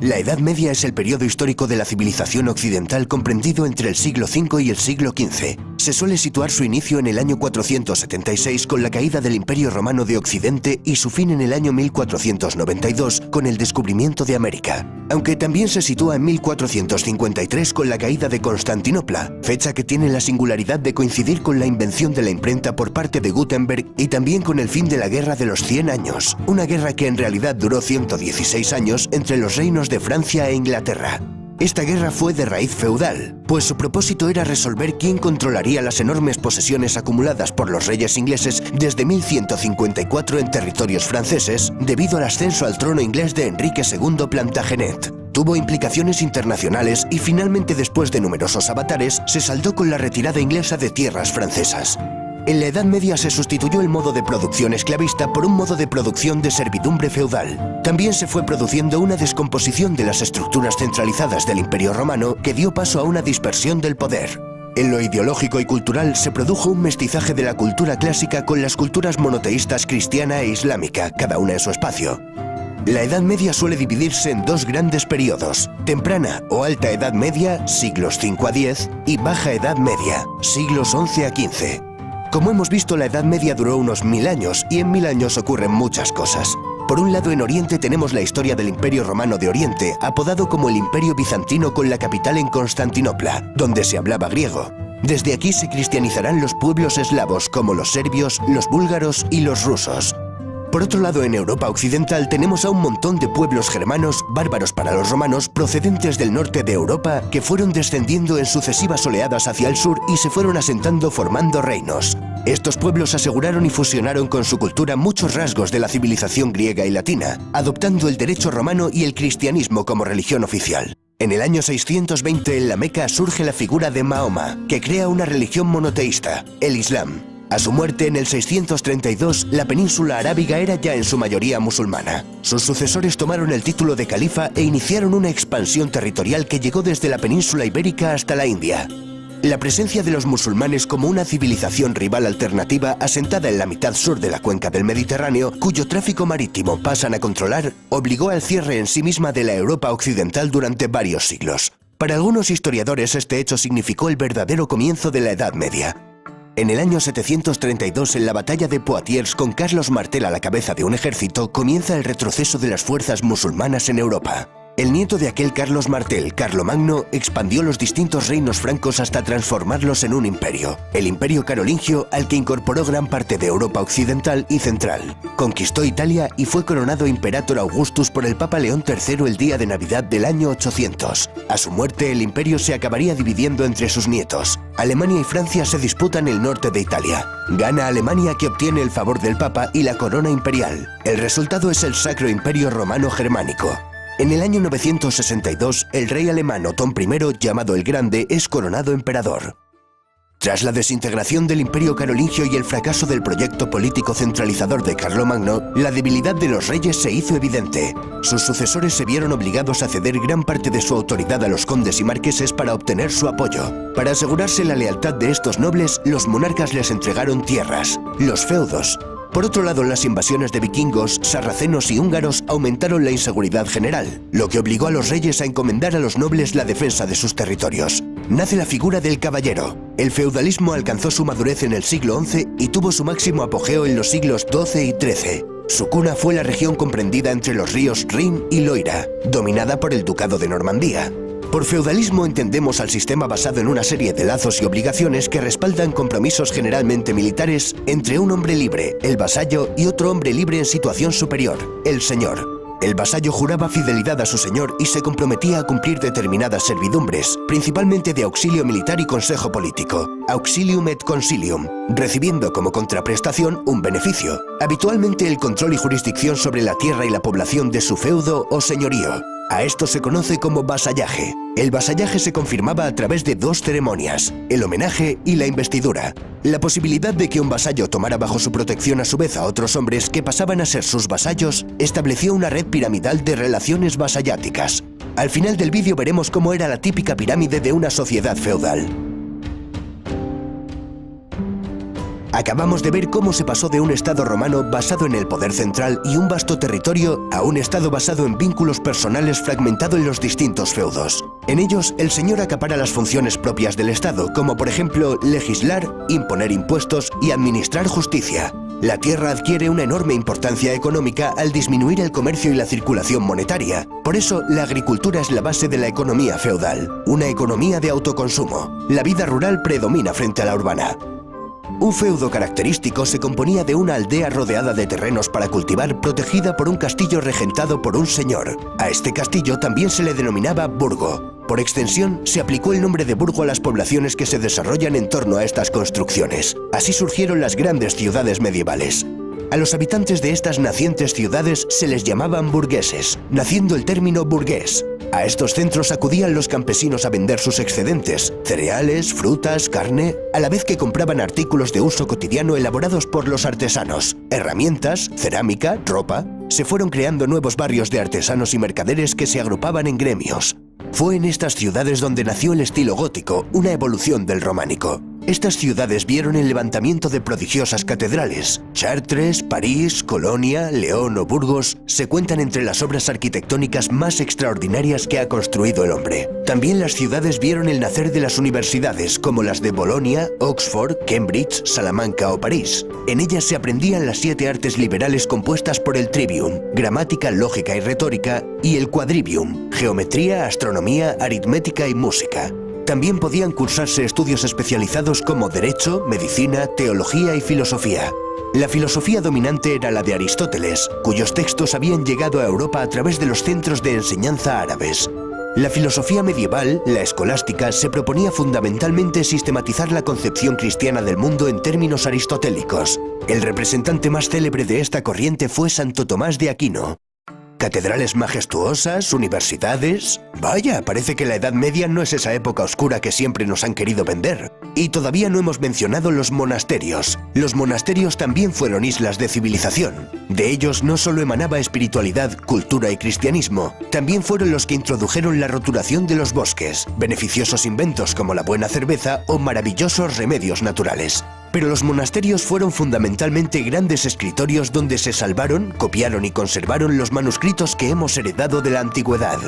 La Edad Media es el periodo histórico de la civilización occidental comprendido entre el siglo V y el siglo XV. Se suele situar su inicio en el año 476 con la caída del Imperio Romano de Occidente y su fin en el año 1492 con el descubrimiento de América. Aunque también se sitúa en 1453 con la caída de Constantinopla, fecha que tiene la singularidad de coincidir con la invención de la imprenta por parte de Gutenberg y también con el fin de la Guerra de los 100 años, una guerra que en realidad duró 116 años entre los reinos de Francia e Inglaterra. Esta guerra fue de raíz feudal, pues su propósito era resolver quién controlaría las enormes posesiones acumuladas por los reyes ingleses desde 1154 en territorios franceses, debido al ascenso al trono inglés de Enrique II Plantagenet. Tuvo implicaciones internacionales y finalmente, después de numerosos avatares, se saldó con la retirada inglesa de tierras francesas. En la Edad Media se sustituyó el modo de producción esclavista por un modo de producción de servidumbre feudal. También se fue produciendo una descomposición de las estructuras centralizadas del Imperio Romano que dio paso a una dispersión del poder. En lo ideológico y cultural se produjo un mestizaje de la cultura clásica con las culturas monoteístas cristiana e islámica, cada una en su espacio. La Edad Media suele dividirse en dos grandes periodos: temprana o alta Edad Media, siglos V a X, y baja Edad Media, siglos XI a XV. Como hemos visto, la Edad Media duró unos 1000 años y en 1000 años ocurren muchas cosas. Por un lado, en Oriente tenemos la historia del Imperio Romano de Oriente, apodado como el Imperio Bizantino, con la capital en Constantinopla, donde se hablaba griego. Desde aquí se cristianizarán los pueblos eslavos como los serbios, los búlgaros y los rusos. Por otro lado, en Europa occidental tenemos a un montón de pueblos germanos, bárbaros para los romanos, procedentes del norte de Europa, que fueron descendiendo en sucesivas oleadas hacia el sur y se fueron asentando formando reinos. Estos pueblos aseguraron y fusionaron con su cultura muchos rasgos de la civilización griega y latina, adoptando el derecho romano y el cristianismo como religión oficial. En el año 620 en la Meca surge la figura de Mahoma, que crea una religión monoteísta, el Islam. A su muerte en el 632, la península arábiga era ya en su mayoría musulmana. Sus sucesores tomaron el título de califa e iniciaron una expansión territorial que llegó desde la península ibérica hasta la India. La presencia de los musulmanes como una civilización rival alternativa asentada en la mitad sur de la cuenca del Mediterráneo, cuyo tráfico marítimo pasan a controlar, obligó al cierre en sí misma de la Europa occidental durante varios siglos. Para algunos historiadores, este hecho significó el verdadero comienzo de la Edad Media. En el año 732, en la batalla de Poitiers, con Carlos Martel a la cabeza de un ejército, comienza el retroceso de las fuerzas musulmanas en Europa. El nieto de aquel Carlos Martel, Carlomagno, expandió los distintos reinos francos hasta transformarlos en un imperio, el Imperio Carolingio, al que incorporó gran parte de Europa occidental y central. Conquistó Italia y fue coronado Imperator Augustus por el Papa León III el día de Navidad del año 800. A su muerte, el imperio se acabaría dividiendo entre sus nietos. Alemania y Francia se disputan el norte de Italia. Gana Alemania, que obtiene el favor del Papa y la corona imperial. El resultado es el Sacro Imperio Romano Germánico. En el año 962, el rey alemán Otón I, llamado el Grande, es coronado emperador. Tras la desintegración del Imperio Carolingio y el fracaso del proyecto político centralizador de Carlomagno, la debilidad de los reyes se hizo evidente. Sus sucesores se vieron obligados a ceder gran parte de su autoridad a los condes y marqueses para obtener su apoyo. Para asegurarse la lealtad de estos nobles, los monarcas les entregaron tierras, los feudos. Por otro lado, las invasiones de vikingos, sarracenos y húngaros aumentaron la inseguridad general, lo que obligó a los reyes a encomendar a los nobles la defensa de sus territorios. Nace la figura del caballero. El feudalismo alcanzó su madurez en el siglo XI y tuvo su máximo apogeo en los siglos XII y XIII. Su cuna fue la región comprendida entre los ríos Rin y Loira, dominada por el Ducado de Normandía. Por feudalismo entendemos al sistema basado en una serie de lazos y obligaciones que respaldan compromisos generalmente militares entre un hombre libre, el vasallo, y otro hombre libre en situación superior, el señor. El vasallo juraba fidelidad a su señor y se comprometía a cumplir determinadas servidumbres, principalmente de auxilio militar y consejo político, auxilium et consilium, recibiendo como contraprestación un beneficio, habitualmente el control y jurisdicción sobre la tierra y la población de su feudo o señorío. A esto se conoce como vasallaje. El vasallaje se confirmaba a través de dos ceremonias, el homenaje y la investidura. La posibilidad de que un vasallo tomara bajo su protección a su vez a otros hombres que pasaban a ser sus vasallos estableció una red piramidal de relaciones vasalláticas. Al final del vídeo veremos cómo era la típica pirámide de una sociedad feudal. Acabamos de ver cómo se pasó de un Estado romano basado en el poder central y un vasto territorio a un Estado basado en vínculos personales fragmentado en los distintos feudos. En ellos, el señor acapara las funciones propias del Estado, como por ejemplo legislar, imponer impuestos y administrar justicia. La tierra adquiere una enorme importancia económica al disminuir el comercio y la circulación monetaria. Por eso, la agricultura es la base de la economía feudal, una economía de autoconsumo. La vida rural predomina frente a la urbana. Un feudo característico se componía de una aldea rodeada de terrenos para cultivar, protegida por un castillo regentado por un señor. A este castillo también se le denominaba burgo. Por extensión, se aplicó el nombre de burgo a las poblaciones que se desarrollan en torno a estas construcciones. Así surgieron las grandes ciudades medievales. A los habitantes de estas nacientes ciudades se les llamaban burgueses, naciendo el término burgués. A estos centros acudían los campesinos a vender sus excedentes, cereales, frutas, carne, a la vez que compraban artículos de uso cotidiano elaborados por los artesanos, herramientas, cerámica, ropa. Se fueron creando nuevos barrios de artesanos y mercaderes que se agrupaban en gremios. Fue en estas ciudades donde nació el estilo gótico, una evolución del románico. Estas ciudades vieron el levantamiento de prodigiosas catedrales. Chartres, París, Colonia, León o Burgos se cuentan entre las obras arquitectónicas más extraordinarias que ha construido el hombre. También las ciudades vieron el nacer de las universidades, como las de Bolonia, Oxford, Cambridge, Salamanca o París. En ellas se aprendían las 7 artes liberales compuestas por el trivium, gramática, lógica y retórica, y el quadrivium, geometría, astronomía, aritmética y música. También podían cursarse estudios especializados como Derecho, Medicina, Teología y Filosofía. La filosofía dominante era la de Aristóteles, cuyos textos habían llegado a Europa a través de los centros de enseñanza árabes. La filosofía medieval, la escolástica, se proponía fundamentalmente sistematizar la concepción cristiana del mundo en términos aristotélicos. El representante más célebre de esta corriente fue Santo Tomás de Aquino. Catedrales majestuosas, universidades... Vaya, parece que la Edad Media no es esa época oscura que siempre nos han querido vender. Y todavía no hemos mencionado los monasterios. Los monasterios también fueron islas de civilización. De ellos no solo emanaba espiritualidad, cultura y cristianismo, también fueron los que introdujeron la roturación de los bosques, beneficiosos inventos como la buena cerveza o maravillosos remedios naturales. Pero los monasterios fueron fundamentalmente grandes escritorios donde se salvaron, copiaron y conservaron los manuscritos que hemos heredado de la antigüedad.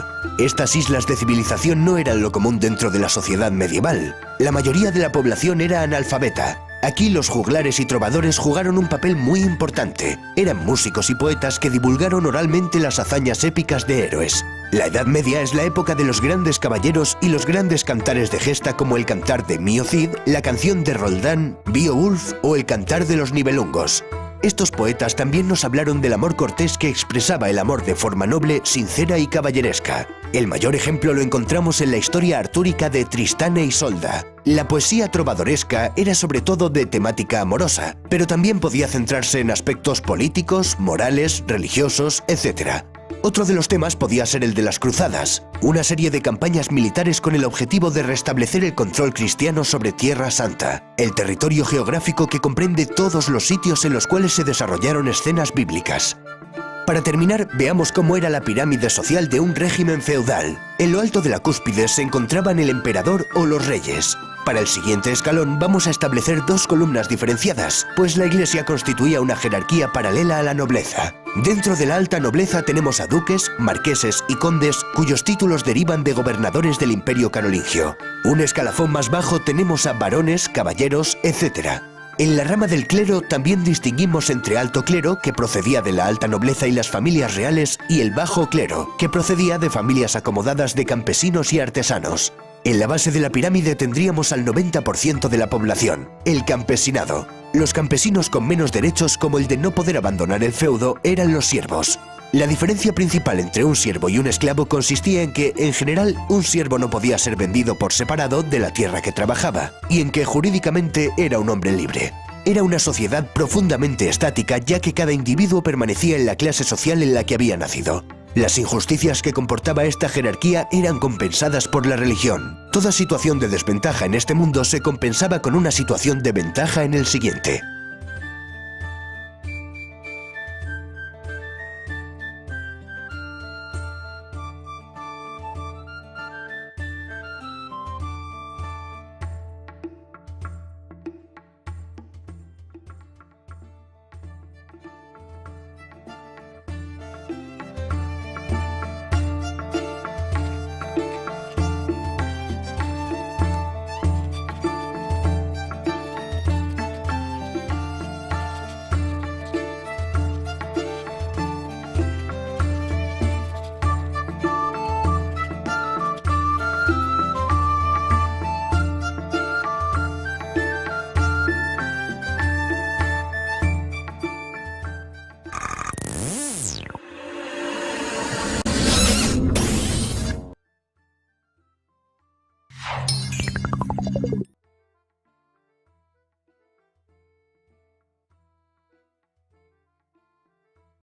Estas islas de civilización no eran lo común dentro de la sociedad medieval. La mayoría de la población era analfabeta. Aquí los juglares y trovadores jugaron un papel muy importante. Eran músicos y poetas que divulgaron oralmente las hazañas épicas de héroes. La Edad Media es la época de los grandes caballeros y los grandes cantares de gesta como el cantar de Mio Cid, la canción de Roldán, Beowulf o el cantar de los Nibelungos. Estos poetas también nos hablaron del amor cortés que expresaba el amor de forma noble, sincera y caballeresca. El mayor ejemplo lo encontramos en la historia artúrica de Tristán e Isolda. La poesía trovadoresca era sobre todo de temática amorosa, pero también podía centrarse en aspectos políticos, morales, religiosos, etc. Otro de los temas podía ser el de las cruzadas, una serie de campañas militares con el objetivo de restablecer el control cristiano sobre Tierra Santa, el territorio geográfico que comprende todos los sitios en los cuales se desarrollaron escenas bíblicas. Para terminar, veamos cómo era la pirámide social de un régimen feudal. En lo alto de la cúspide se encontraban el emperador o los reyes. Para el siguiente escalón vamos a establecer 2 columnas diferenciadas, pues la Iglesia constituía una jerarquía paralela a la nobleza. Dentro de la alta nobleza tenemos a duques, marqueses y condes cuyos títulos derivan de gobernadores del Imperio Carolingio. Un escalafón más bajo tenemos a varones, caballeros, etc. En la rama del clero también distinguimos entre alto clero, que procedía de la alta nobleza y las familias reales, y el bajo clero, que procedía de familias acomodadas de campesinos y artesanos. En la base de la pirámide tendríamos al 90% de la población, el campesinado. Los campesinos con menos derechos, como el de no poder abandonar el feudo, eran los siervos. La diferencia principal entre un siervo y un esclavo consistía en que, en general, un siervo no podía ser vendido por separado de la tierra que trabajaba, y en que jurídicamente era un hombre libre. Era una sociedad profundamente estática, ya que cada individuo permanecía en la clase social en la que había nacido. Las injusticias que comportaba esta jerarquía eran compensadas por la religión. Toda situación de desventaja en este mundo se compensaba con una situación de ventaja en el siguiente.